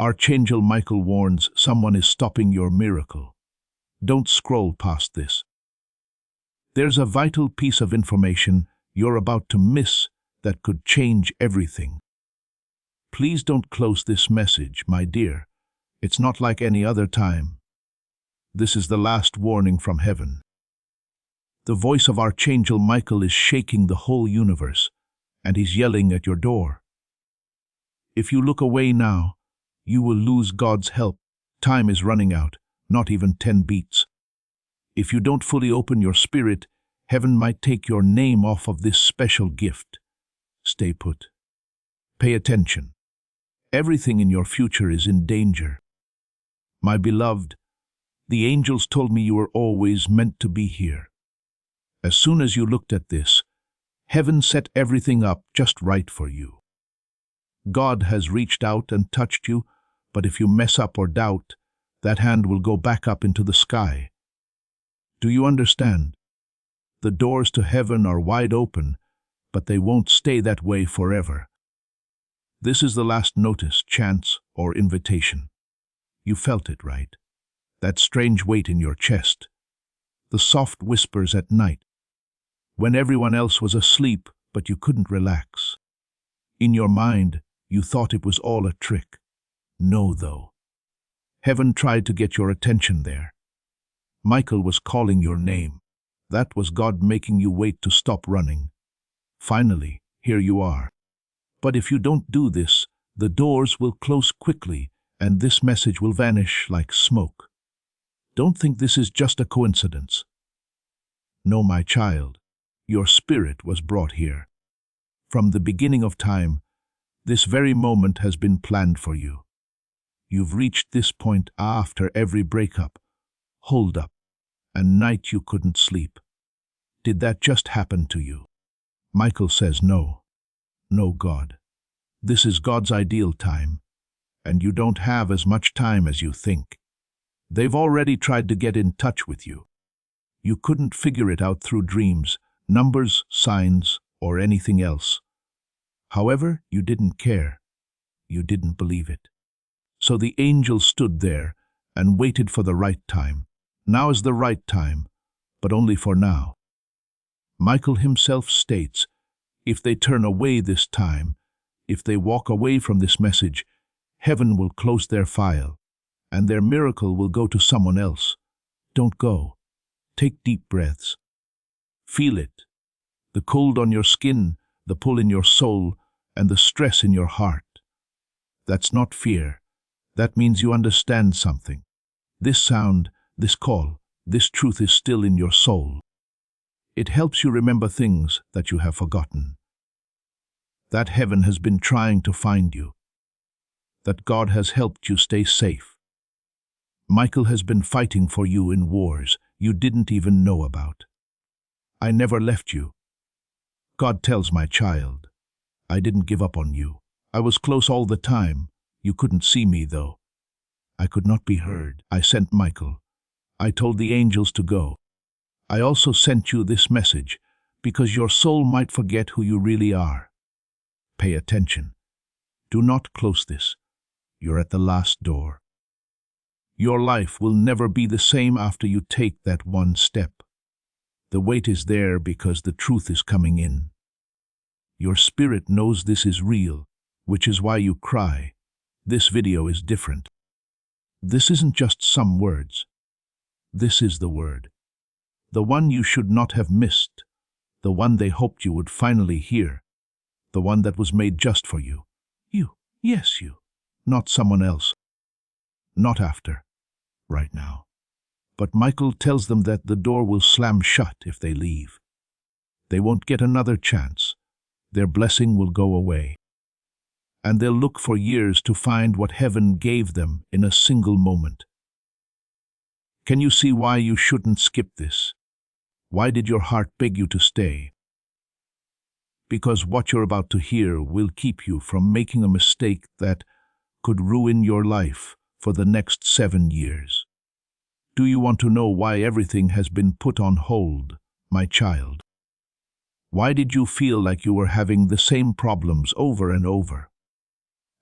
Archangel Michael warns someone is stopping your miracle. Don't scroll past this. There's a vital piece of information you're about to miss that could change everything. Please don't close this message, my dear. It's not like any other time. This is the last warning from heaven. The voice of Archangel Michael is shaking the whole universe, and he's yelling at your door. If you look away now, you will lose God's help. Time is running out, not even 10 beats. If you don't fully open your spirit, heaven might take your name off of this special gift. Stay put. Pay attention. Everything in your future is in danger. My beloved, the angels told me you were always meant to be here. As soon as you looked at this, heaven set everything up just right for you. God has reached out and touched you, but if you mess up or doubt, that hand will go back up into the sky. Do you understand? The doors to heaven are wide open, but they won't stay that way forever. This is the last notice, chance, or invitation. You felt it, right? That strange weight in your chest. The soft whispers at night, when everyone else was asleep, but you couldn't relax. In your mind, you thought it was all a trick. No, though. Heaven tried to get your attention there. Michael was calling your name. That was God making you wait to stop running. Finally, here you are. But if you don't do this, the doors will close quickly, and this message will vanish like smoke. Don't think this is just a coincidence. No, my child, your spirit was brought here. From the beginning of time, this very moment has been planned for you. You've reached this point after every breakup, hold-up, and night you couldn't sleep. Did that just happen to you? Michael says no. No, God. This is God's ideal time, and you don't have as much time as you think. They've already tried to get in touch with you. You couldn't figure it out through dreams, numbers, signs, or anything else. However, you didn't care. You didn't believe it. So the angel stood there and waited for the right time. Now is the right time, but only for now. Michael himself states, if they turn away this time, if they walk away from this message, heaven will close their file, and their miracle will go to someone else. Don't go. Take deep breaths. Feel it. The cold on your skin, the pull in your soul, and the stress in your heart. That's not fear. That means you understand something. This sound, this call, this truth is still in your soul. It helps you remember things that you have forgotten. That heaven has been trying to find you. That God has helped you stay safe. Michael has been fighting for you in wars you didn't even know about. I never left you. God tells my child, I didn't give up on you. I was close all the time. You couldn't see me, though. I could not be heard. I sent Michael. I told the angels to go. I also sent you this message because your soul might forget who you really are. Pay attention. Do not close this. You're at the last door. Your life will never be the same after you take that one step. The weight is there because the truth is coming in. Your spirit knows this is real, which is why you cry. This video is different. This isn't just some words. This is the word. The one you should not have missed. The one they hoped you would finally hear. The one that was made just for you. You, yes you. Not someone else. Not after. Right now. But Michael tells them that the door will slam shut if they leave. They won't get another chance. Their blessing will go away. And they'll look for years to find what heaven gave them in a single moment. Can you see why you shouldn't skip this? Why did your heart beg you to stay? Because what you're about to hear will keep you from making a mistake that could ruin your life for the next 7 years. Do you want to know why everything has been put on hold, my child? Why did you feel like you were having the same problems over and over?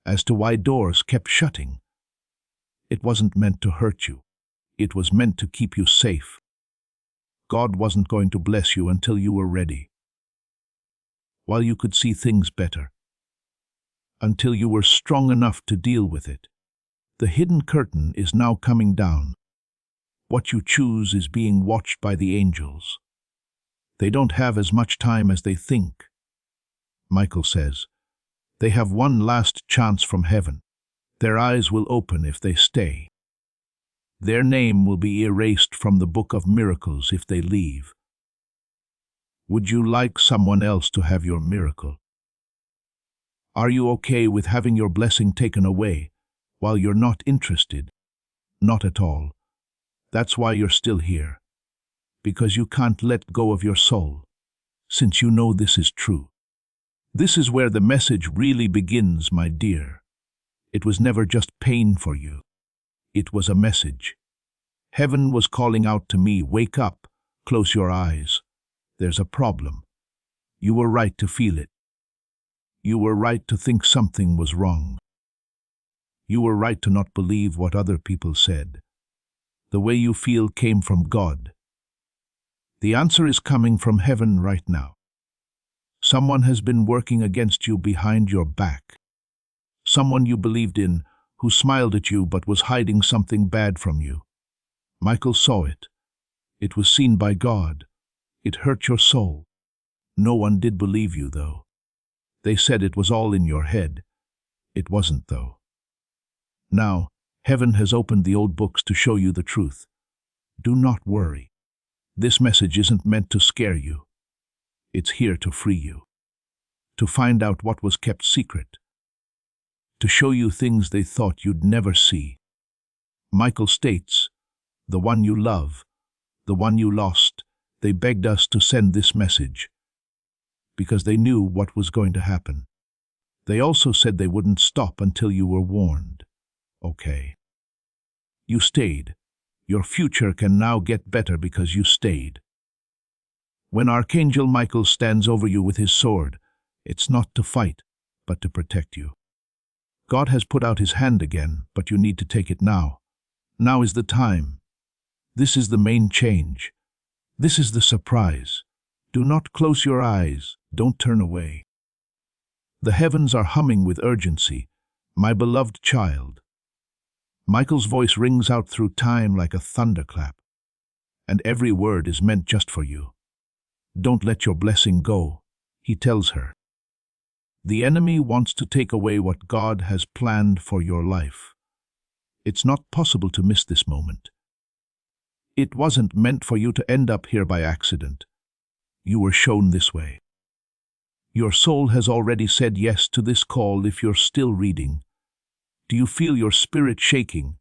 As to why doors kept shutting, It wasn't meant to hurt you. It was meant to keep you safe. God wasn't going to bless you until you were ready, while you could see things better, until you were strong enough to deal with it. The hidden curtain is now coming down. What you choose is being watched by the angels. They don't have as much time as they think. Michael says, they have one last chance from heaven. Their eyes will open if they stay. Their name will be erased from the book of miracles if they leave. Would you like someone else to have your miracle? Are you okay with having your blessing taken away while you're not interested? Not at all. That's why you're still here. Because you can't let go of your soul, since you know this is true. This is where the message really begins, my dear. It was never just pain for you. It was a message. Heaven was calling out to me, wake up, close your eyes. There's a problem. You were right to feel it. You were right to think something was wrong. You were right to not believe what other people said. The way you feel came from God. The answer is coming from heaven right now. Someone has been working against you behind your back. Someone you believed in, who smiled at you but was hiding something bad from you. Michael saw it. It was seen by God. It hurt your soul. No one did believe you, though. They said it was all in your head. It wasn't, though. Now, heaven has opened the old books to show you the truth. Do not worry. This message isn't meant to scare you. It's here to free you, to find out what was kept secret, to show you things they thought you'd never see. Michael states, the one you love, the one you lost, they begged us to send this message because they knew what was going to happen. They also said they wouldn't stop until you were warned. Okay. You stayed. Your future can now get better because you stayed. When Archangel Michael stands over you with his sword, it's not to fight, but to protect you. God has put out his hand again, but you need to take it now. Now is the time. This is the main change. This is the surprise. Do not close your eyes. Don't turn away. The heavens are humming with urgency. My beloved child. Michael's voice rings out through time like a thunderclap, and every word is meant just for you. Don't let your blessing go, he tells her. The enemy wants to take away what God has planned for your life. It's not possible to miss this moment. It wasn't meant for you to end up here by accident. You were shown this way. Your soul has already said yes to this call if you're still reading. Do you feel your spirit shaking?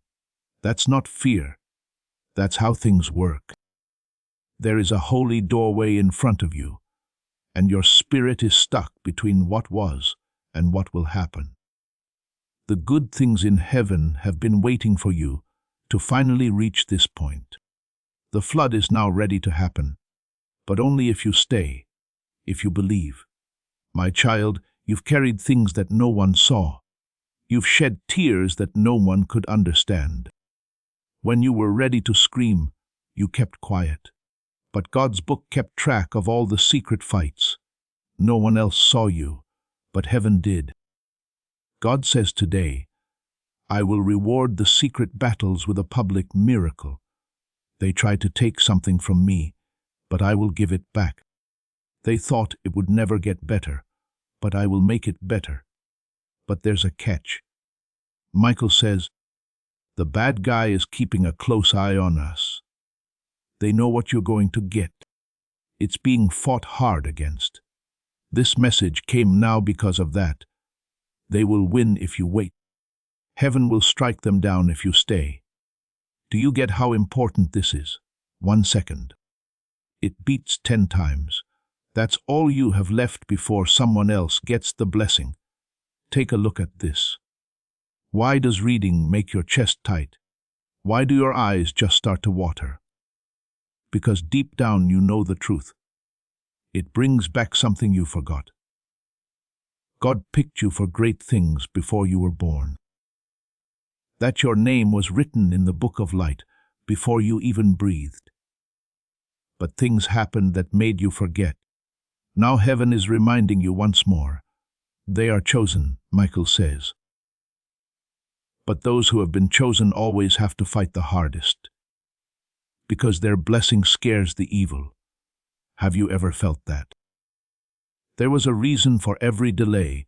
That's not fear. That's how things work. There is a holy doorway in front of you, and your spirit is stuck between what was and what will happen. The good things in heaven have been waiting for you to finally reach this point. The flood is now ready to happen, but only if you stay, if you believe. My child, you've carried things that no one saw. You've shed tears that no one could understand. When you were ready to scream, you kept quiet. But God's book kept track of all the secret fights. No one else saw you, but heaven did. God says today, I will reward the secret battles with a public miracle. They tried to take something from me, but I will give it back. They thought it would never get better, but I will make it better. But there's a catch. Michael says, the bad guy is keeping a close eye on us. They know what you're going to get. It's being fought hard against. This message came now because of that. They will win if you wait. Heaven will strike them down if you stay. Do you get how important this is? 1 second. It beats 10 times. That's all you have left before someone else gets the blessing. Take a look at this. Why does reading make your chest tight? Why do your eyes just start to water? Because deep down you know the truth. It brings back something you forgot. God picked you for great things before you were born. that your name was written in the book of light before you even breathed. But things happened that made you forget. Now heaven is reminding you once more. They are chosen, Michael says. But those who have been chosen always have to fight the hardest, because their blessing scares the evil. Have you ever felt that? There was a reason for every delay,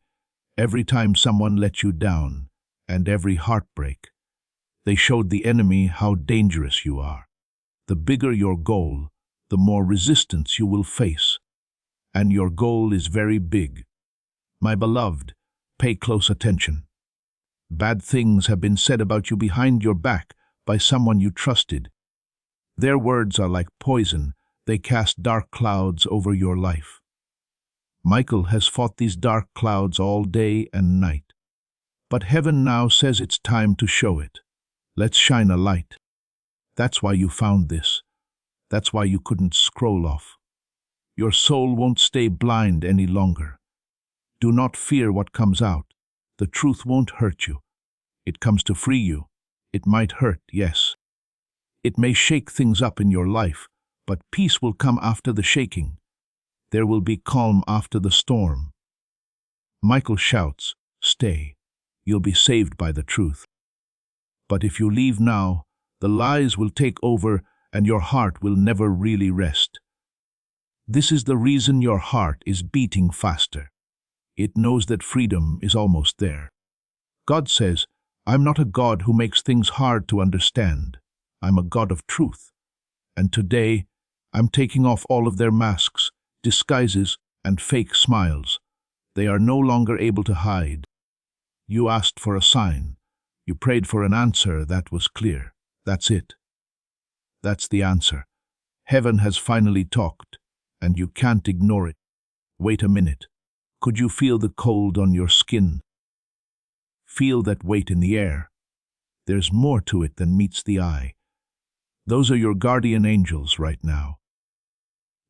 every time someone let you down, and every heartbreak. They showed the enemy how dangerous you are. The bigger your goal, the more resistance you will face. And your goal is very big. My beloved, pay close attention. Bad things have been said about you behind your back by someone you trusted. Their words are like poison. They cast dark clouds over your life. Michael has fought these dark clouds all day and night. But heaven now says it's time to show it. Let's shine a light. That's why you found this. That's why you couldn't scroll off. Your soul won't stay blind any longer. Do not fear what comes out. The truth won't hurt you. It comes to free you. It might hurt, yes. It may shake things up in your life, but peace will come after the shaking. There will be calm after the storm. Michael shouts, stay. You'll be saved by the truth. But if you leave now, the lies will take over and your heart will never really rest. This is the reason your heart is beating faster. It knows that freedom is almost there. God says, I'm not a God who makes things hard to understand. I'm a God of truth. And today, I'm taking off all of their masks, disguises, and fake smiles. They are no longer able to hide. You asked for a sign. You prayed for an answer that was clear. That's it. That's the answer. Heaven has finally talked, and you can't ignore it. Wait a minute. Could you feel the cold on your skin? Feel that weight in the air. There's more to it than meets the eye. Those are your guardian angels right now.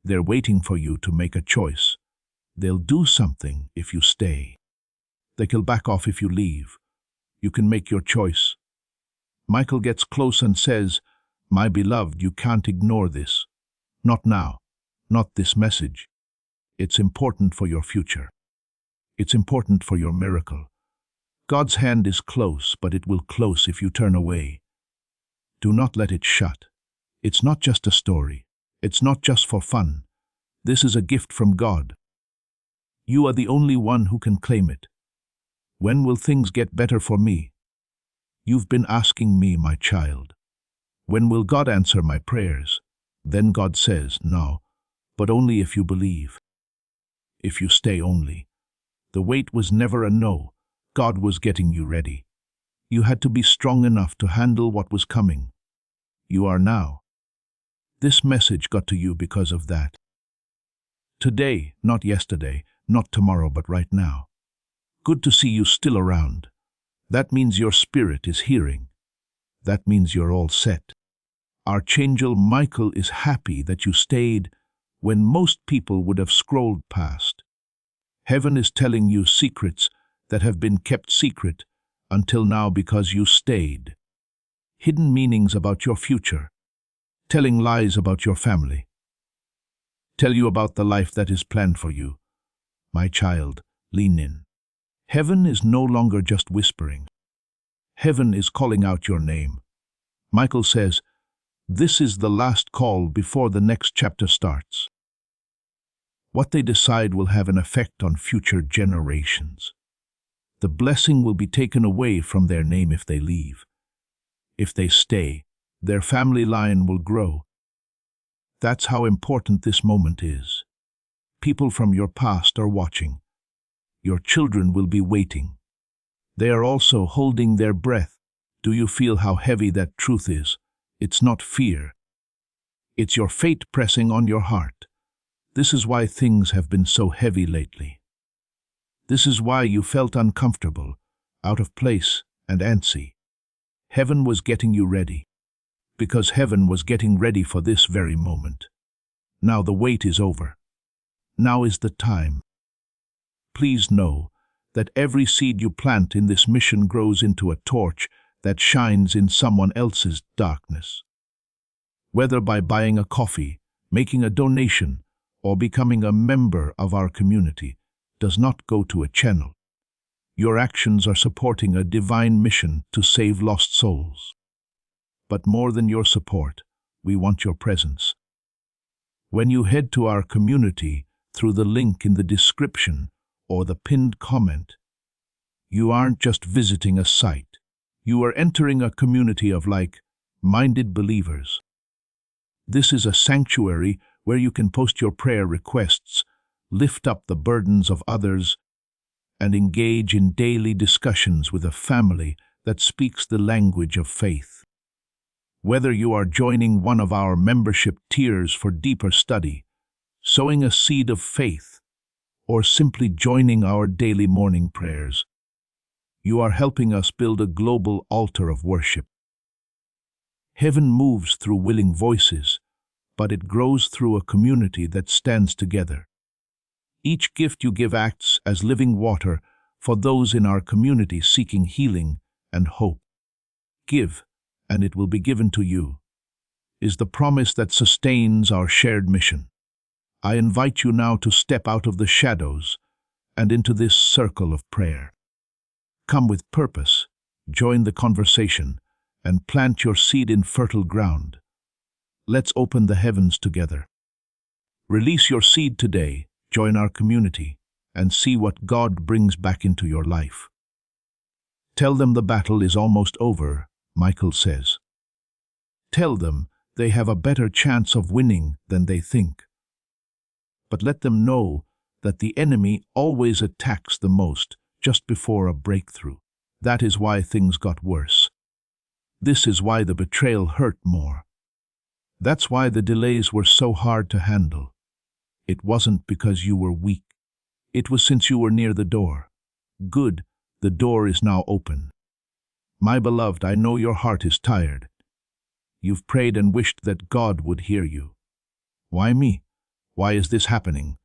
They're waiting for you to make a choice. They'll do something if you stay. They can back off if you leave. You can make your choice. Michael gets close and says, my beloved, you can't ignore this. Not now. Not this message. It's important for your future. It's important for your miracle. God's hand is close, but it will close if you turn away. Do not let it shut. It's not just a story. It's not just for fun. This is a gift from God. You are the only one who can claim it. When will things get better for me? You've been asking me, my child. When will God answer my prayers? Then God says, no, but only if you believe. If you stay only. The wait was never a no. God was getting you ready. You had to be strong enough to handle what was coming. You are now. This message got to you because of that. Today, not yesterday, not tomorrow, but right now. Good to see you still around. That means your spirit is hearing. That means you're all set. Archangel Michael is happy that you stayed when most people would have scrolled past. Heaven is telling you secrets that have been kept secret until now because you stayed. Hidden meanings about your future. Telling lies about your family. Tell you about the life that is planned for you. My child, lean in. Heaven is no longer just whispering. Heaven is calling out your name. Michael says, this is the last call before the next chapter starts. What they decide will have an effect on future generations. The blessing will be taken away from their name if they leave. If they stay, their family line will grow. That's how important this moment is. People from your past are watching. Your children will be waiting. They are also holding their breath. Do you feel how heavy that truth is? It's not fear. It's your fate pressing on your heart. This is why things have been so heavy lately. This is why you felt uncomfortable, out of place, and antsy. Heaven was getting you ready. Because heaven was getting ready for this very moment. Now the wait is over. Now is the time. Please know that every seed you plant in this mission grows into a torch that shines in someone else's darkness. Whether by buying a coffee, making a donation, or becoming a member of our community, does not go to a channel. Your actions are supporting a divine mission to save lost souls. But more than your support, we want your presence. When you head to our community through the link in the description or the pinned comment, you aren't just visiting a site. You are entering a community of like-minded believers. This is a sanctuary where you can post your prayer requests, lift up the burdens of others, and engage in daily discussions with a family that speaks the language of faith. Whether you are joining one of our membership tiers for deeper study, sowing a seed of faith, or simply joining our daily morning prayers, you are helping us build a global altar of worship. Heaven moves through willing voices, but it grows through a community that stands together. Each gift you give acts as living water for those in our community seeking healing and hope. Give, and it will be given to you, is the promise that sustains our shared mission. I invite you now to step out of the shadows and into this circle of prayer. Come with purpose, join the conversation, and plant your seed in fertile ground. Let's open the heavens together. Release your seed today, join our community, and see what God brings back into your life. Tell them the battle is almost over, Michael says. Tell them they have a better chance of winning than they think. But let them know that the enemy always attacks the most just before a breakthrough. That is why things got worse. This is why the betrayal hurt more. That's why the delays were so hard to handle. It wasn't because you were weak. It was since you were near the door. Good, the door is now open. My beloved, I know your heart is tired. You've prayed and wished that God would hear you. Why me? Why is this happening?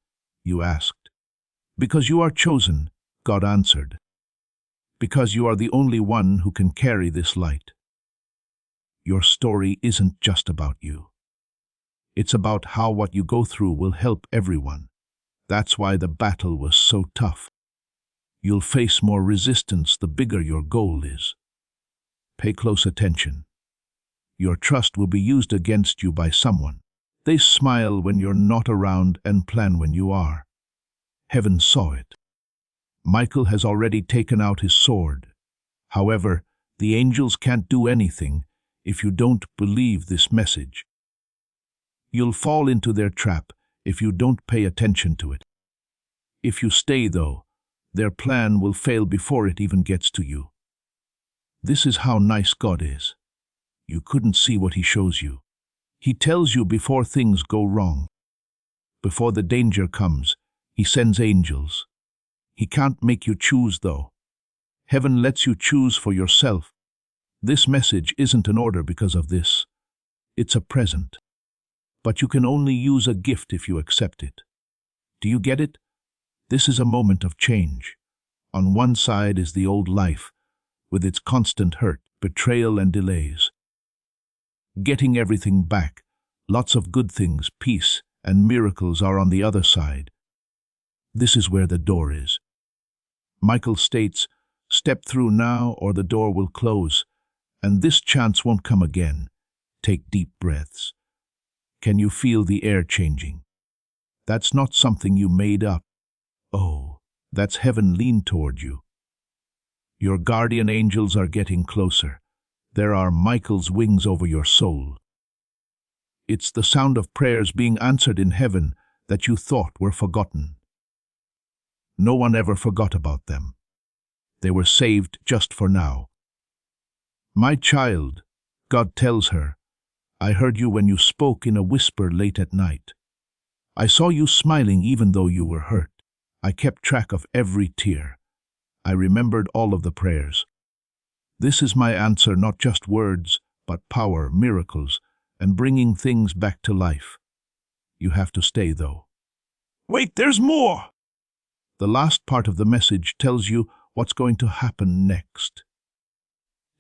You asked. Because you are chosen, God answered. Because you are the only one who can carry this light. Your story isn't just about you. It's about how what you go through will help everyone. That's why the battle was so tough. You'll face more resistance the bigger your goal is. Pay close attention. Your trust will be used against you by someone. They smile when you're not around and plan when you are. Heaven saw it. Michael has already taken out his sword. However, the angels can't do anything if you don't believe this message. You'll fall into their trap if you don't pay attention to it. If you stay, though, their plan will fail before it even gets to you. This is how nice God is. You couldn't see what He shows you. He tells you before things go wrong. Before the danger comes, He sends angels. He can't make you choose, though. Heaven lets you choose for yourself. This message isn't an order because of this. It's a present. But you can only use a gift if you accept it. Do you get it? This is a moment of change. On one side is the old life, with its constant hurt, betrayal, and delays. Getting everything back, lots of good things, peace, and miracles are on the other side. This is where the door is. Michael states, step through now or the door will close, and this chance won't come again. Take deep breaths. Can you feel the air changing? That's not something you made up. Oh, that's heaven leaned toward you. Your guardian angels are getting closer. There are Michael's wings over your soul. It's the sound of prayers being answered in heaven that you thought were forgotten. No one ever forgot about them. They were saved just for now. My child, God tells her, I heard you when you spoke in a whisper late at night. I saw you smiling even though you were hurt. I kept track of every tear. I remembered all of the prayers. This is my answer, not just words, but power, miracles, and bringing things back to life. You have to stay, though. Wait, there's more! The last part of the message tells you what's going to happen next.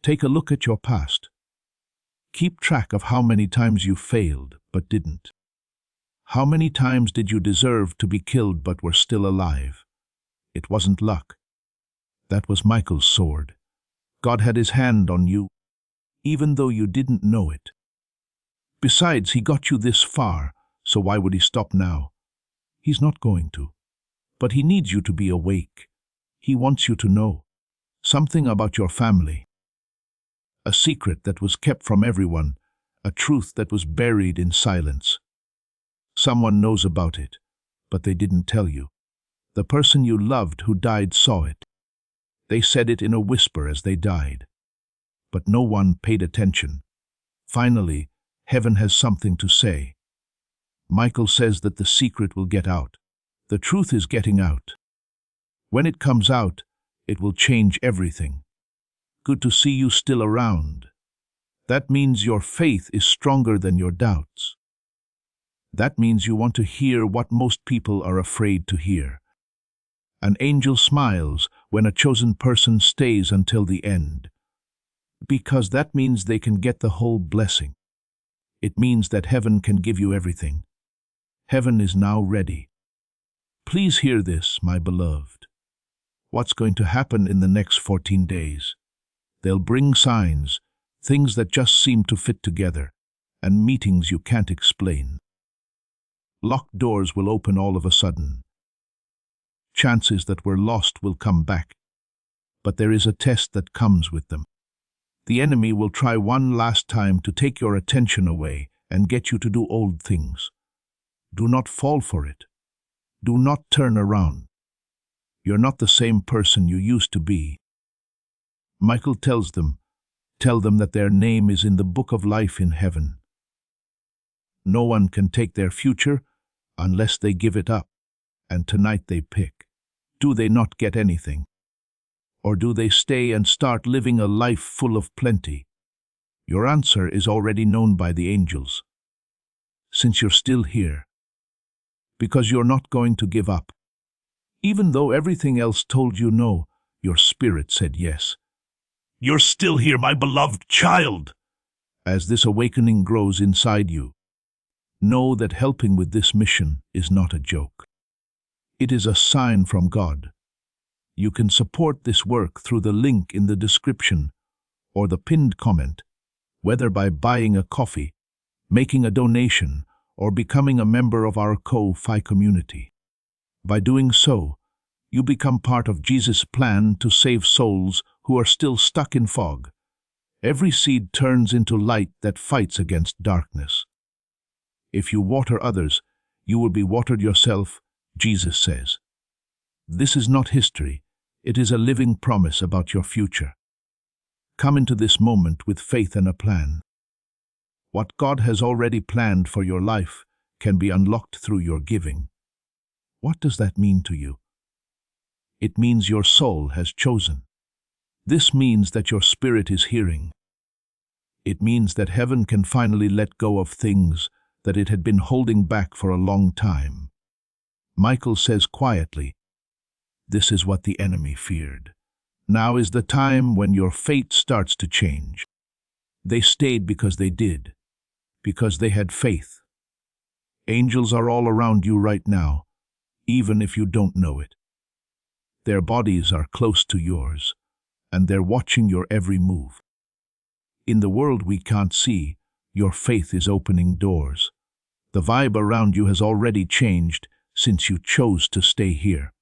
Take a look at your past. Keep track of how many times you failed but didn't. How many times did you deserve to be killed but were still alive? It wasn't luck. That was Michael's sword. God had his hand on you, even though you didn't know it. Besides, he got you this far, so why would he stop now? He's not going to. But he needs you to be awake. He wants you to know something about your family. A secret that was kept from everyone, a truth that was buried in silence. Someone knows about it, but they didn't tell you. The person you loved who died saw it. They said it in a whisper as they died. But no one paid attention. Finally, heaven has something to say. Michael says that the secret will get out. The truth is getting out. When it comes out, it will change everything. Good to see you still around. That means your faith is stronger than your doubts. That means you want to hear what most people are afraid to hear. An angel smiles when a chosen person stays until the end, because that means they can get the whole blessing. It means that heaven can give you everything. Heaven is now ready. Please hear this, my beloved. What's going to happen in the next 14 days? They'll bring signs, things that just seem to fit together, and meetings you can't explain. Locked doors will open all of a sudden. Chances that were lost will come back. But there is a test that comes with them. The enemy will try one last time to take your attention away and get you to do old things. Do not fall for it. Do not turn around. You're not the same person you used to be. Michael tells them, tell them that their name is in the book of life in heaven. No one can take their future unless they give it up, and tonight they pick. Do they not get anything? Or do they stay and start living a life full of plenty? Your answer is already known by the angels. Since you're still here, because you're not going to give up. Even though everything else told you no, your spirit said yes. You're still here, my beloved child. As this awakening grows inside you, know that helping with this mission is not a joke. It is a sign from God. You can support this work through the link in the description or the pinned comment, whether by buying a coffee, making a donation, or becoming a member of our Ko-Fi community. By doing so, you become part of Jesus' plan to save souls who are still stuck in fog. Every seed turns into light that fights against darkness. If you water others, you will be watered yourself, Jesus says. This is not history. It is a living promise about your future. Come into this moment with faith and a plan. What God has already planned for your life can be unlocked through your giving. What does that mean to you? It means your soul has chosen. This means that your spirit is hearing. It means that heaven can finally let go of things that it had been holding back for a long time. Michael says quietly, this is what the enemy feared. Now is the time when your fate starts to change. They stayed because they did, because they had faith. Angels are all around you right now, even if you don't know it. Their bodies are close to yours, and they're watching your every move. In the world we can't see, your faith is opening doors. The vibe around you has already changed since you chose to stay here.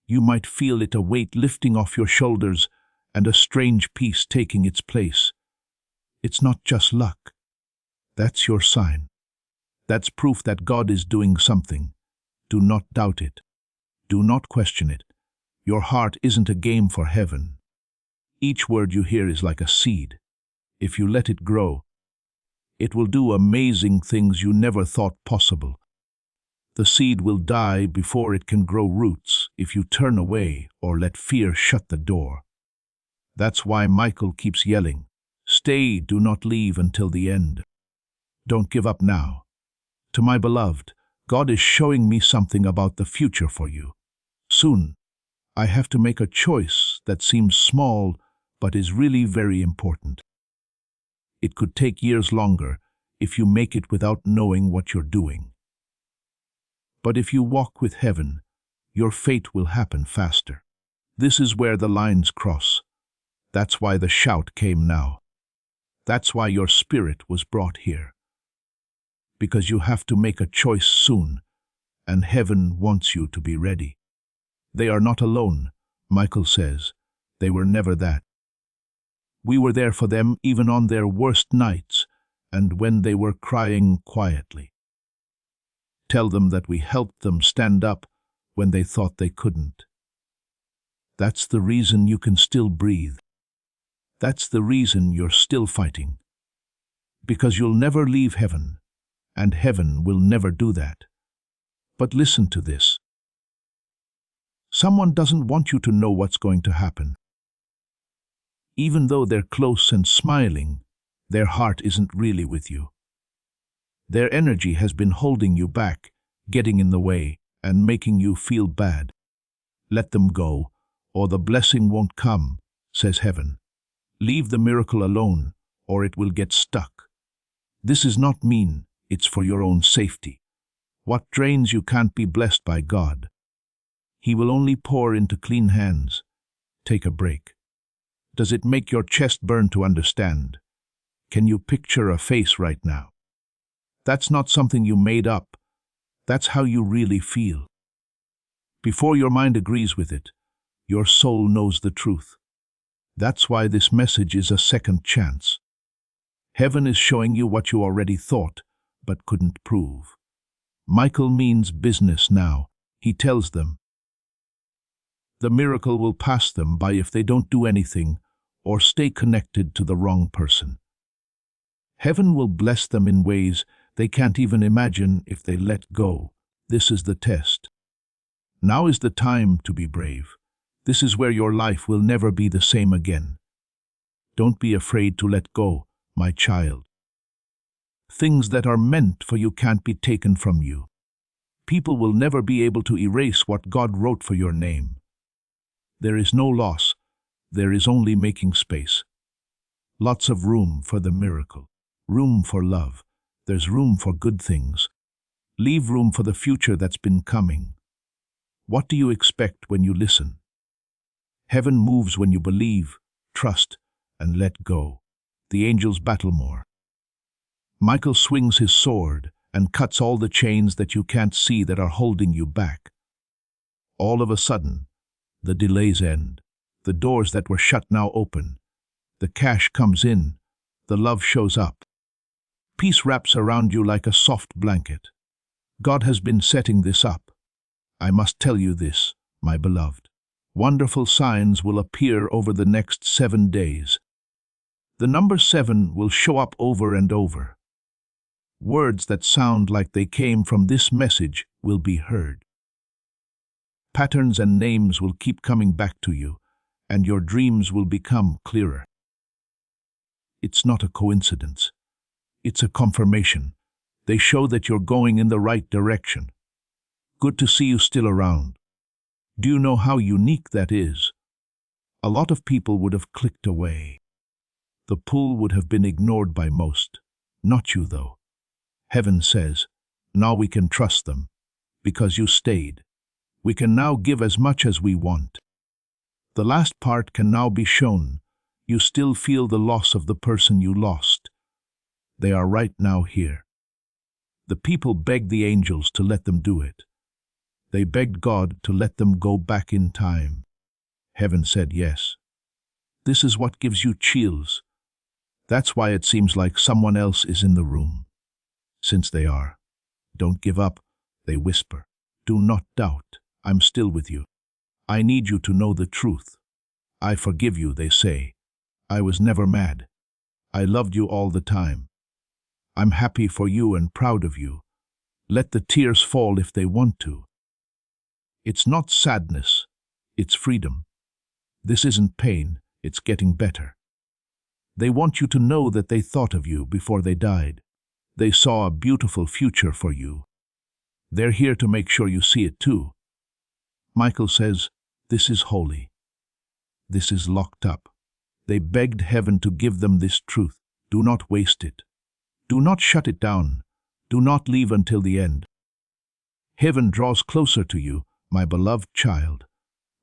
You might feel it, a weight lifting off your shoulders and a strange peace taking its place. It's not just luck. That's your sign. That's proof that God is doing something. Do not doubt it. Do not question it. Your heart isn't a game for heaven. Each word you hear is like a seed. If you let it grow, it will do amazing things you never thought possible. The seed will die before it can grow roots if you turn away or let fear shut the door. That's why Michael keeps yelling, stay, do not leave until the end. Don't give up now. To my beloved, God is showing me something about the future for you. Soon, I have to make a choice that seems small but is really very important. It could take years longer if you make it without knowing what you're doing. But if you walk with heaven, your fate will happen faster. This is where the lines cross. That's why the shout came now. That's why your spirit was brought here. Because you have to make a choice soon, and heaven wants you to be ready. They are not alone, Michael says. They were never that. We were there for them even on their worst nights and when they were crying quietly. Tell them that we helped them stand up when they thought they couldn't. That's the reason you can still breathe. That's the reason you're still fighting. Because you'll never leave heaven, and heaven will never do that. But listen to this. Someone doesn't want you to know what's going to happen. Even though they're close and smiling, their heart isn't really with you. Their energy has been holding you back, getting in the way, and making you feel bad. Let them go, or the blessing won't come, says heaven. Leave the miracle alone, or it will get stuck. This is not mean, it's for your own safety. What drains you can't be blessed by God. He will only pour into clean hands. Take a break. Does it make your chest burn to understand? Can you picture a face right now? That's not something you made up. That's how you really feel. Before your mind agrees with it, your soul knows the truth. That's why this message is a second chance. Heaven is showing you what you already thought, but couldn't prove. Michael means business now. He tells them. The miracle will pass them by if they don't do anything or stay connected to the wrong person. Heaven will bless them in ways they can't even imagine if they let go. This is the test. Now is the time to be brave. This is where your life will never be the same again. Don't be afraid to let go, my child. Things that are meant for you can't be taken from you. People will never be able to erase what God wrote for your name. There is no loss. There is only making space. Lots of room for the miracle. Room for love. There's room for good things. Leave room for the future that's been coming. What do you expect when you listen? Heaven moves when you believe, trust, and let go. The angels battle more. Michael swings his sword and cuts all the chains that you can't see that are holding you back. All of a sudden, the delays end. The doors that were shut now open. The cash comes in. The love shows up. Peace wraps around you like a soft blanket. God has been setting this up. I must tell you this, my beloved. Wonderful signs will appear over the next 7 days. The number 7 will show up over and over. Words that sound like they came from this message will be heard. Patterns and names will keep coming back to you, and your dreams will become clearer. It's not a coincidence. It's a confirmation. They show that you're going in the right direction. Good to see you still around. Do you know how unique that is? A lot of people would have clicked away. The pull would have been ignored by most. Not you, though. Heaven says, now we can trust them, because you stayed. We can now give as much as we want. The last part can now be shown. You still feel the loss of the person you lost. They are right now here. The people begged the angels to let them do it. They begged God to let them go back in time. Heaven said yes. This is what gives you chills. That's why it seems like someone else is in the room. Since they are. Don't give up, they whisper. Do not doubt. I'm still with you. I need you to know the truth. I forgive you, they say. I was never mad. I loved you all the time. I'm happy for you and proud of you. Let the tears fall if they want to. It's not sadness, it's freedom. This isn't pain, it's getting better. They want you to know that they thought of you before they died. They saw a beautiful future for you. They're here to make sure you see it too. Michael says, this is holy. This is locked up. They begged heaven to give them this truth. Do not waste it. Do not shut it down. Do not leave until the end. Heaven draws closer to you, my beloved child.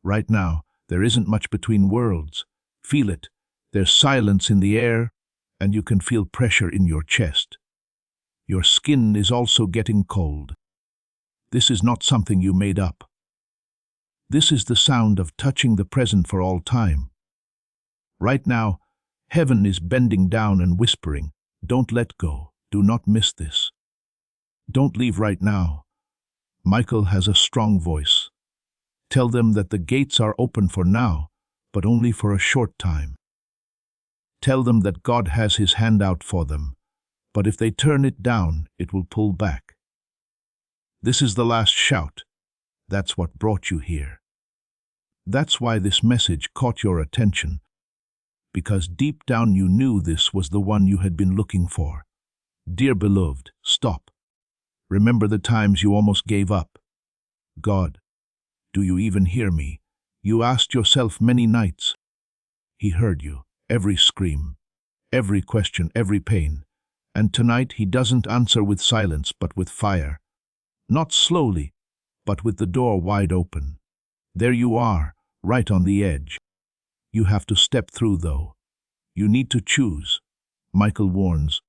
Right now, there isn't much between worlds. Feel it. There's silence in the air, and you can feel pressure in your chest. Your skin is also getting cold. This is not something you made up. This is the sound of touching the present for all time. Right now, heaven is bending down and whispering, don't let go. Do not miss this. Don't leave right now. Michael has a strong voice. Tell them that the gates are open for now, but only for a short time. Tell them that God has his hand out for them, but if they turn it down, it will pull back. This is the last shout. That's what brought you here. That's why this message caught your attention, because deep down you knew this was the one you had been looking for. Dear beloved, stop. Remember the times you almost gave up. God, do you even hear me? You asked yourself many nights. He heard you, every scream, every question, every pain. And tonight he doesn't answer with silence, but with fire. Not slowly, but with the door wide open. There you are, right on the edge. You have to step through, though. You need to choose. Michael warns.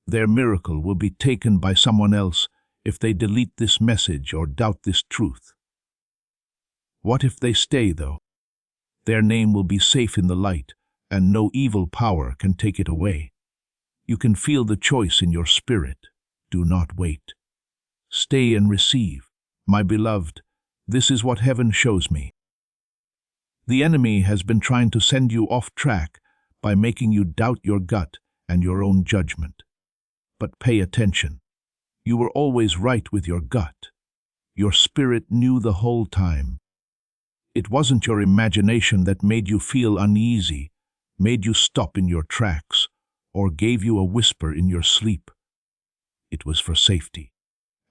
Their miracle will be taken by someone else if they delete this message or doubt this truth. What if they stay, though? Their name will be safe in the light, and no evil power can take it away. You can feel the choice in your spirit. Do not wait. Stay and receive. My beloved, this is what heaven shows me. The enemy has been trying to send you off track by making you doubt your gut and your own judgment. But pay attention. You were always right with your gut. Your spirit knew the whole time. It wasn't your imagination that made you feel uneasy, made you stop in your tracks, or gave you a whisper in your sleep. It was for safety.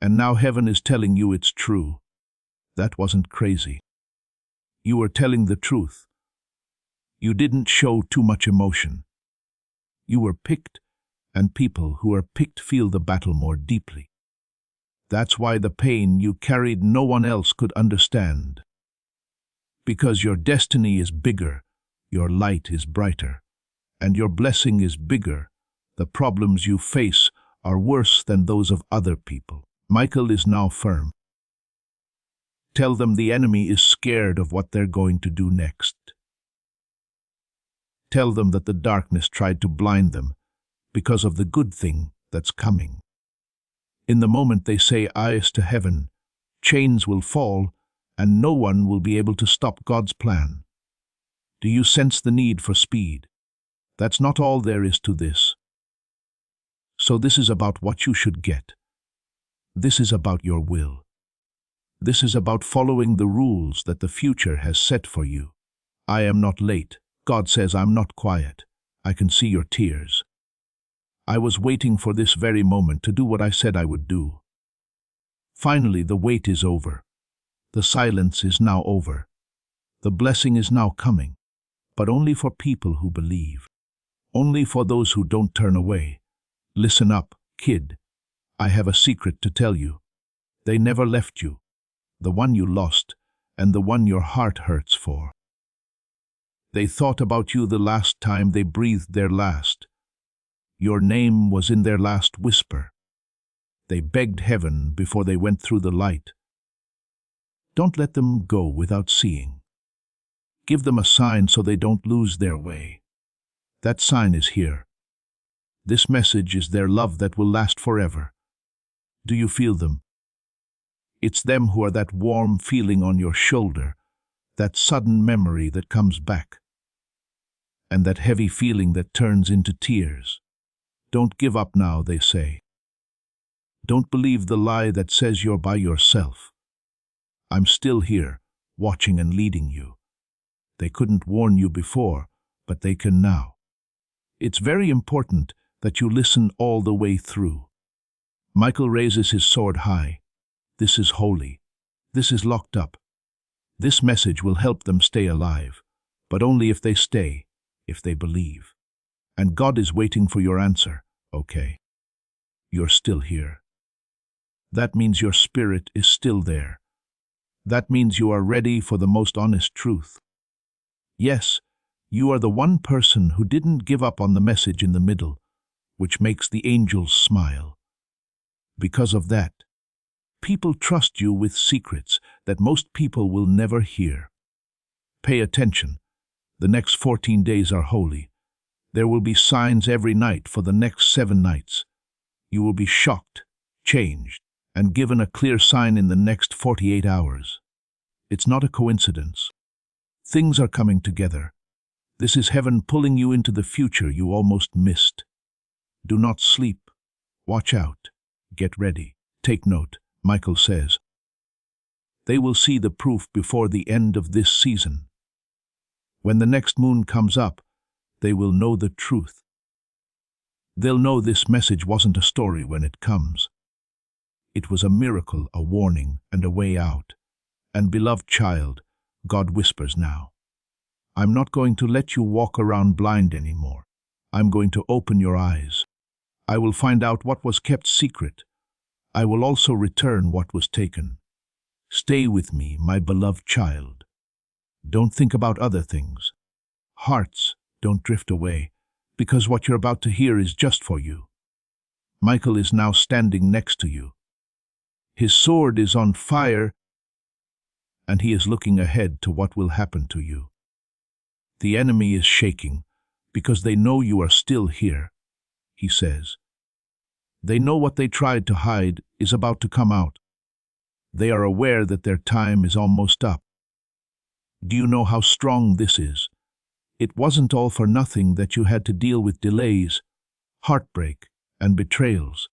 And now heaven is telling you it's true. That wasn't crazy. You were telling the truth. You didn't show too much emotion. You were picked, and people who are picked feel the battle more deeply. That's why the pain you carried no one else could understand. Because your destiny is bigger, your light is brighter, and your blessing is bigger. The problems you face are worse than those of other people. Michael is now firm. Tell them the enemy is scared of what they're going to do next. Tell them that the darkness tried to blind them because of the good thing that's coming. In the moment they say eyes to heaven, chains will fall and no one will be able to stop God's plan. Do you sense the need for speed? That's not all there is to this. So this is about what you should get. This is about your will. This is about following the rules that the future has set for you. I am not late. God says I'm not quiet. I can see your tears. I was waiting for this very moment to do what I said I would do. Finally, the wait is over. The silence is now over. The blessing is now coming, but only for people who believe. Only for those who don't turn away. Listen up, kid. I have a secret to tell you. They never left you. The one you lost, and the one your heart hurts for. They thought about you the last time they breathed their last. Your name was in their last whisper. They begged heaven before they went through the light. Don't let them go without seeing. Give them a sign so they don't lose their way. That sign is here. This message is their love that will last forever. Do you feel them? It's them who are that warm feeling on your shoulder, that sudden memory that comes back, and that heavy feeling that turns into tears. Don't give up now, they say. Don't believe the lie that says you're by yourself. I'm still here, watching and leading you. They couldn't warn you before, but they can now. It's very important that you listen all the way through. Michael raises his sword high. This is holy. This is locked up. This message will help them stay alive, but only if they stay. if they believe. And God is waiting for your answer. Okay. You're still here. That means your spirit is still there. That means you are ready for the most honest truth. Yes, you are the one person who didn't give up on the message in the middle, which makes the angels smile. Because of that, people trust you with secrets that most people will never hear. Pay attention. The next 14 days are holy. There will be signs every night for the next 7 nights. You will be shocked, changed, and given a clear sign in the next 48 hours. It's not a coincidence. Things are coming together. This is heaven pulling you into the future you almost missed. Do not sleep. Watch out. Get ready. Take note, Michael says. They will see the proof before the end of this season. When the next moon comes up, they will know the truth. They'll know this message wasn't a story when it comes. It was a miracle, a warning, and a way out. And beloved child, God whispers now, I'm not going to let you walk around blind anymore. I'm going to open your eyes. I will find out what was kept secret. I will also return what was taken. Stay with me, my beloved child. Don't think about other things. Hearts, don't drift away, because what you're about to hear is just for you. Michael is now standing next to you. His sword is on fire, and he is looking ahead to what will happen to you. The enemy is shaking, because they know you are still here, he says. They know what they tried to hide is about to come out. They are aware that their time is almost up. Do you know how strong this is? It wasn't all for nothing that you had to deal with delays, heartbreak, and betrayals.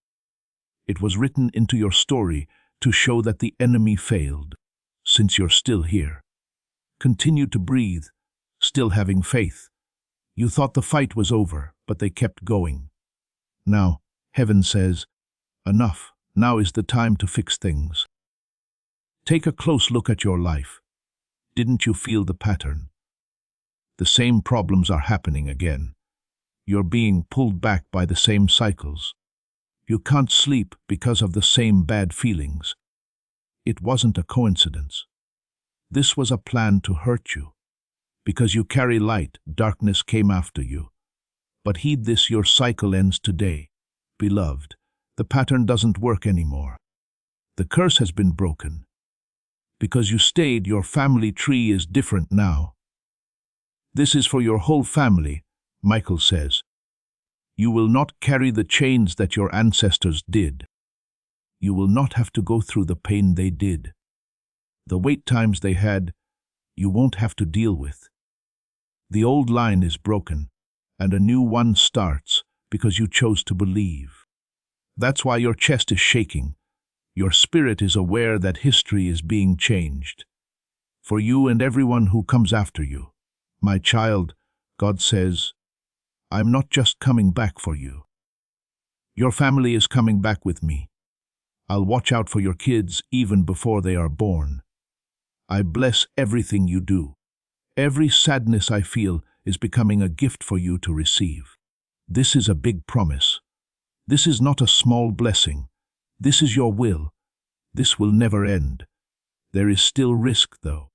It was written into your story to show that the enemy failed. Since you're still here, continue to breathe, still having faith. You thought the fight was over, but they kept going. Now, heaven says, enough, now is the time to fix things. Take a close look at your life. Didn't you feel the pattern? The same problems are happening again. You're being pulled back by the same cycles. You can't sleep because of the same bad feelings. It wasn't a coincidence. This was a plan to hurt you. Because you carry light, darkness came after you. But heed this, your cycle ends today. Beloved, the pattern doesn't work anymore. The curse has been broken. Because you stayed, your family tree is different now. This is for your whole family, Michael says. You will not carry the chains that your ancestors did. You will not have to go through the pain they did. The wait times they had, you won't have to deal with. The old line is broken, and a new one starts because you chose to believe. That's why your chest is shaking. Your spirit is aware that history is being changed. For you and everyone who comes after you. My child, God says, I'm not just coming back for you. Your family is coming back with me. I'll watch out for your kids even before they are born. I bless everything you do. Every sadness I feel is becoming a gift for you to receive. This is a big promise. This is not a small blessing. This is your will. This will never end. There is still risk, though.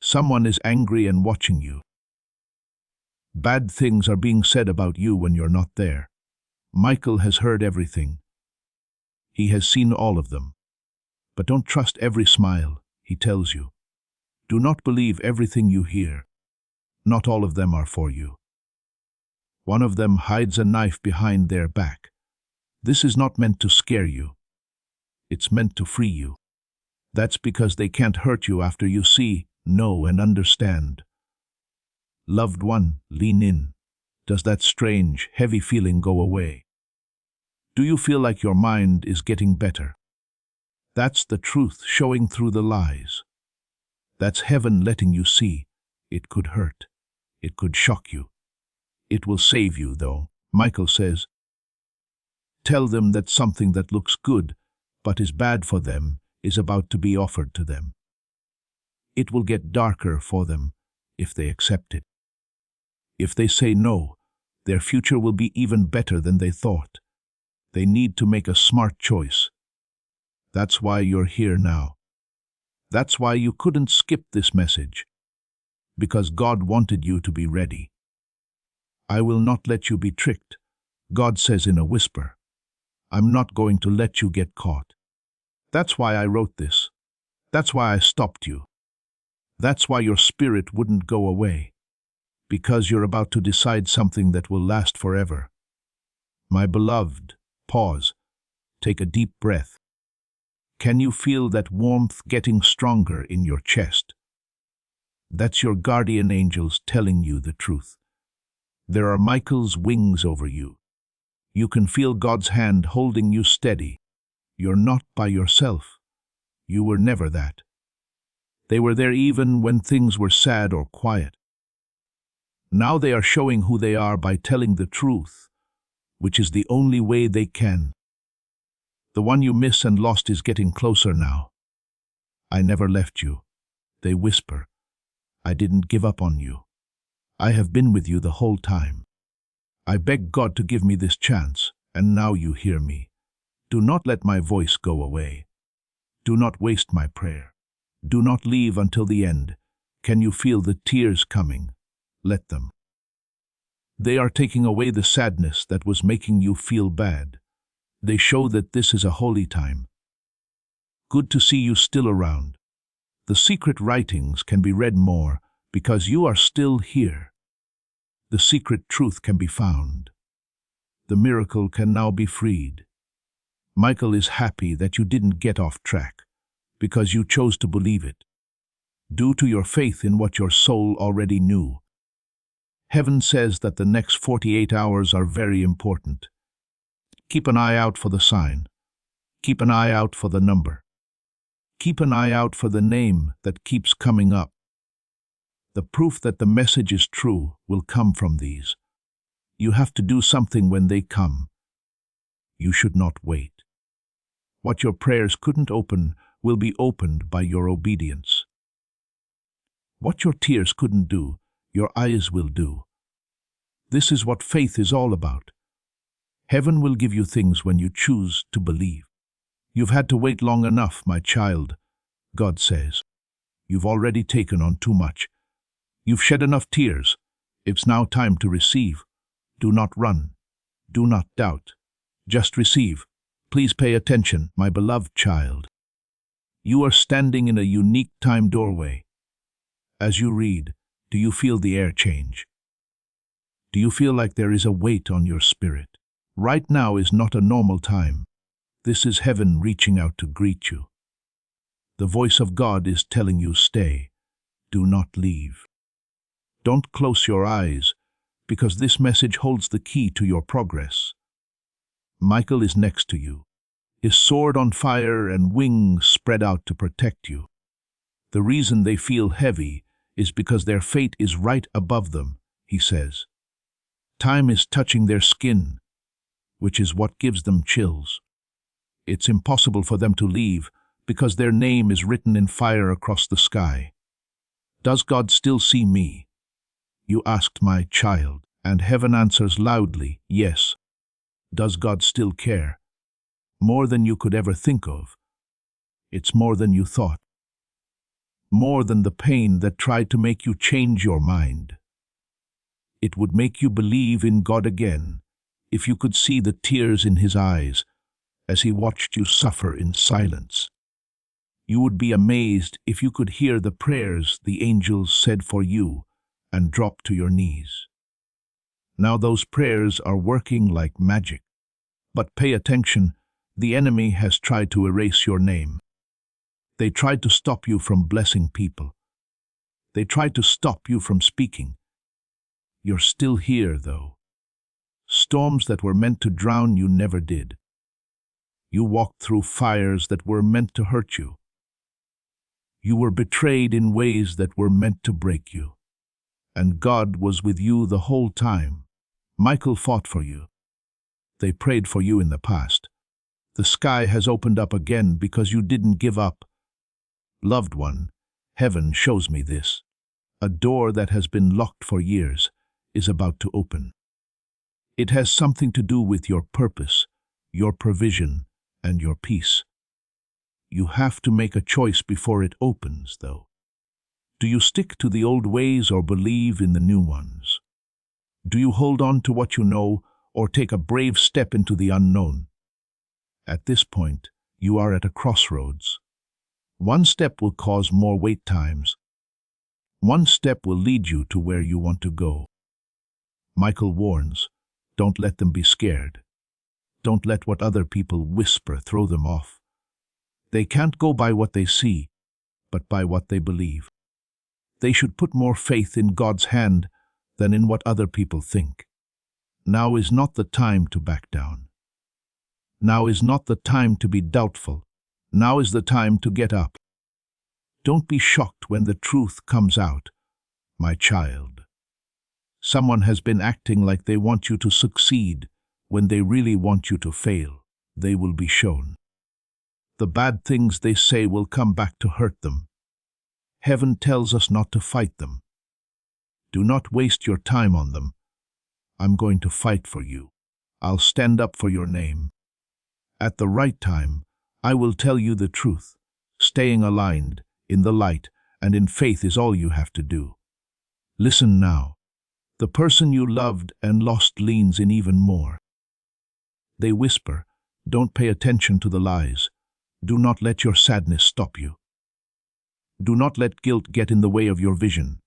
Someone is angry and watching you. Bad things are being said about you when you're not there. Michael has heard everything. He has seen all of them. But don't trust every smile, he tells you. Do not believe everything you hear. Not all of them are for you. One of them hides a knife behind their back. This is not meant to scare you. It's meant to free you. That's because they can't hurt you after you see, know, and understand. Loved one, lean in. Does that strange, heavy feeling go away? Do you feel like your mind is getting better? That's the truth showing through the lies. That's heaven letting you see. It could hurt. It could shock you. It will save you, though, Michael says. Tell them that something that looks good, but is bad for them, is about to be offered to them. It will get darker for them if they accept it. If they say no, their future will be even better than they thought. They need to make a smart choice. That's why you're here now. That's why you couldn't skip this message. Because God wanted you to be ready. I will not let you be tricked, God says in a whisper. I'm not going to let you get caught. That's why I wrote this. That's why I stopped you. That's why your spirit wouldn't go away. Because you're about to decide something that will last forever. My beloved, pause. Take a deep breath. Can you feel that warmth getting stronger in your chest? That's your guardian angels telling you the truth. There are Michael's wings over you. You can feel God's hand holding you steady. You're not by yourself. You were never that. They were there even when things were sad or quiet. Now they are showing who they are by telling the truth, which is the only way they can. The one you miss and lost is getting closer now. I never left you, they whisper. I didn't give up on you. I have been with you the whole time. I begged God to give me this chance, and now you hear me. Do not let my voice go away. Do not waste my prayer. Do not leave until the end. Can you feel the tears coming? Let them. They are taking away the sadness that was making you feel bad. They show that this is a holy time. Good to see you still around. The secret writings can be read more because you are still here. The secret truth can be found. The miracle can now be freed. Michael is happy that you didn't get off track because you chose to believe it. Due to your faith in what your soul already knew. Heaven says that the next 48 hours are very important. Keep an eye out for the sign. Keep an eye out for the number. Keep an eye out for the name that keeps coming up. The proof that the message is true will come from these. You have to do something when they come. You should not wait. What your prayers couldn't open will be opened by your obedience. What your tears couldn't do, your eyes will do. This is what faith is all about. Heaven will give you things when you choose to believe. You've had to wait long enough, my child, God says. You've already taken on too much. You've shed enough tears. It's now time to receive. Do not run. Do not doubt. Just receive. Please pay attention, my beloved child. You are standing in a unique time doorway. As you read, do you feel the air change? Do you feel like there is a weight on your spirit? Right now is not a normal time. This is heaven reaching out to greet you. The voice of God is telling you stay. Do not leave. Don't close your eyes, because this message holds the key to your progress. Michael is next to you, his sword on fire and wings spread out to protect you. The reason they feel heavy is because their fate is right above them, he says. Time is touching their skin, which is what gives them chills. It's impossible for them to leave because their name is written in fire across the sky. Does God still see me? You asked, my child, and heaven answers loudly, yes. Does God still care? More than you could ever think of. It's more than you thought. More than the pain that tried to make you change your mind. It would make you believe in God again if you could see the tears in his eyes as he watched you suffer in silence. You would be amazed if you could hear the prayers the angels said for you and drop to your knees. Now those prayers are working like magic. But pay attention, the enemy has tried to erase your name. They tried to stop you from blessing people. They tried to stop you from speaking. You're still here, though. Storms that were meant to drown you never did. You walked through fires that were meant to hurt you. You were betrayed in ways that were meant to break you. And God was with you the whole time. Michael fought for you. They prayed for you in the past. The sky has opened up again because you didn't give up. Loved one, heaven shows me this. A door that has been locked for years. is about to open. It has something to do with your purpose, your provision, and your peace. You have to make a choice before it opens, though. Do you stick to the old ways or believe in the new ones? Do you hold on to what you know or take a brave step into the unknown? At this point, you are at a crossroads. One step will cause more wait times. One step will lead you to where you want to go. Michael warns, don't let them be scared. Don't let what other people whisper throw them off. They can't go by what they see, but by what they believe. They should put more faith in God's hand than in what other people think. Now is not the time to back down. Now is not the time to be doubtful. Now is the time to get up. Don't be shocked when the truth comes out, my child. Someone has been acting like they want you to succeed when they really want you to fail. They will be shown. The bad things they say will come back to hurt them. Heaven tells us not to fight them. Do not waste your time on them. I'm going to fight for you. I'll stand up for your name. At the right time, I will tell you the truth. Staying aligned, in the light, and in faith is all you have to do. Listen now. The person you loved and lost leans in even more. They whisper, don't pay attention to the lies. Do not let your sadness stop you. Do not let guilt get in the way of your vision.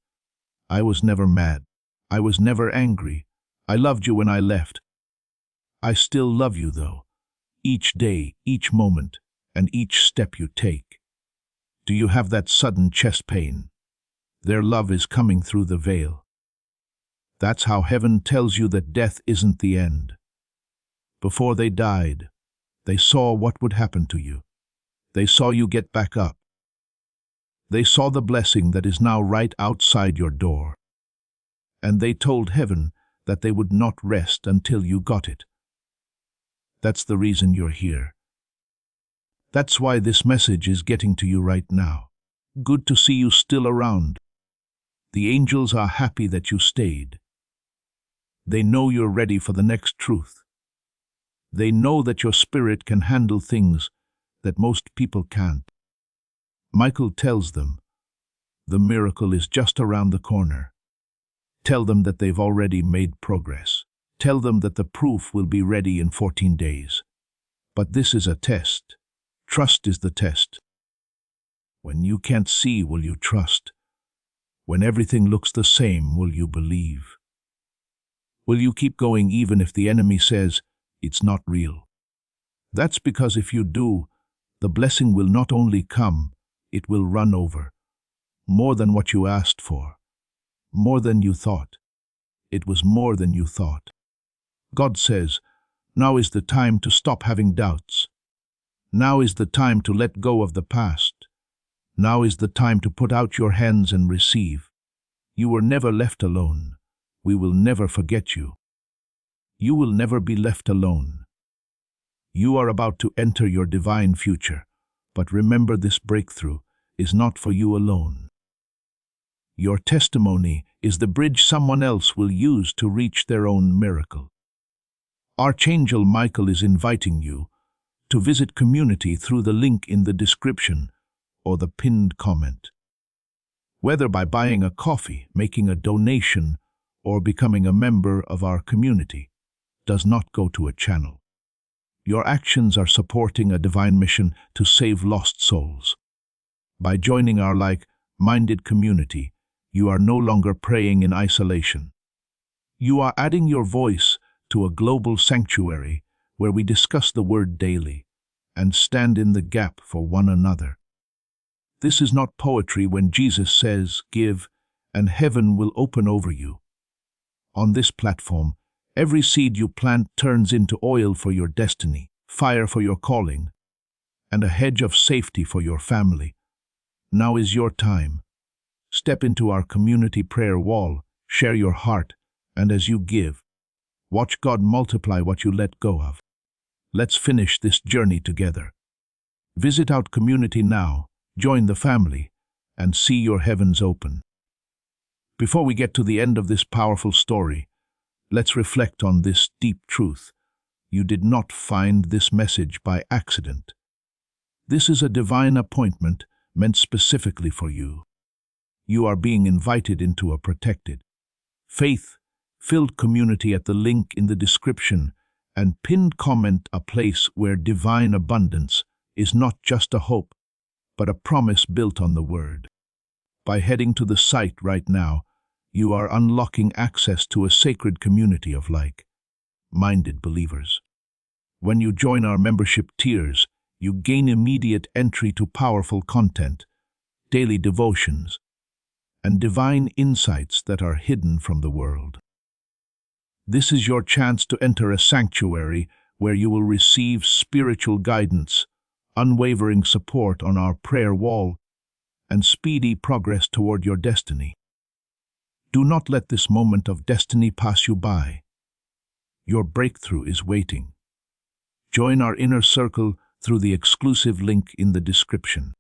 I was never mad. I was never angry. I loved you when I left. I still love you, though. Each day, each moment, and each step you take. Do you have that sudden chest pain? Their love is coming through the veil. That's how heaven tells you that death isn't the end. Before they died, they saw what would happen to you. They saw you get back up. They saw the blessing that is now right outside your door. And they told heaven that they would not rest until you got it. That's the reason you're here. That's why this message is getting to you right now. Good to see you still around. The angels are happy that you stayed. They know you're ready for the next truth. They know that your spirit can handle things that most people can't. Michael tells them, the miracle is just around the corner. Tell them that they've already made progress. Tell them that the proof will be ready in 14 days. But this is a test. Trust is the test. When you can't see, will you trust? When everything looks the same, will you believe? Will you keep going even if the enemy says it's not real? That's because if you do, the blessing will not only come, it will run over. More than what you asked for. More than you thought. It was more than you thought. God says, now is the time to stop having doubts. Now is the time to let go of the past. Now is the time to put out your hands and receive. You were never left alone. We will never forget you. You will never be left alone. You are about to enter your divine future, but remember, this breakthrough is not for you alone. Your testimony is the bridge someone else will use to reach their own miracle. Archangel Michael is inviting you to visit community through the link in the description or the pinned comment. Whether by buying a coffee, making a donation, or becoming a member of our community, does not go to a channel. Your actions are supporting a divine mission to save lost souls. By joining our like-minded community, you are no longer praying in isolation. You are adding your voice to a global sanctuary where we discuss the word daily and stand in the gap for one another. This is not poetry when Jesus says, give, and heaven will open over you. On this platform, every seed you plant turns into oil for your destiny, fire for your calling, and a hedge of safety for your family. Now is your time. Step into our community prayer wall, share your heart, and as you give, watch God multiply what you let go of. Let's finish this journey together. Visit our community now, join the family, and see your heavens open. Before we get to the end of this powerful story, let's reflect on this deep truth. You did not find this message by accident. This is a divine appointment meant specifically for you. You are being invited into a protected, faith-filled community at the link in the description and pinned comment, a place where divine abundance is not just a hope, but a promise built on the Word. By heading to the site right now, you are unlocking access to a sacred community of like-minded believers. When you join our membership tiers, you gain immediate entry to powerful content, daily devotions, and divine insights that are hidden from the world. This is your chance to enter a sanctuary where you will receive spiritual guidance, unwavering support on our prayer wall, and speedy progress toward your destiny. Do not let this moment of destiny pass you by. Your breakthrough is waiting. Join our inner circle through the exclusive link in the description.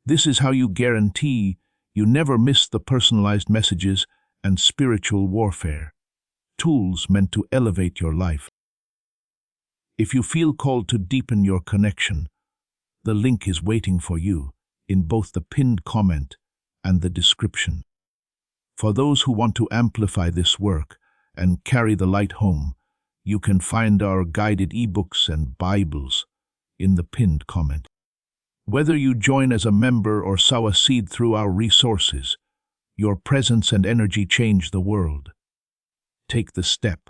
This is how you guarantee you never miss the personalized messages and spiritual warfare, tools meant to elevate your life. If you feel called to deepen your connection, the link is waiting for you in both the pinned comment and the description. For those who want to amplify this work and carry the light home, you can find our guided ebooks and Bibles in the pinned comment. Whether you join as a member or sow a seed through our resources, your presence and energy change the world. Take the step.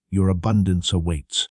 Your abundance awaits.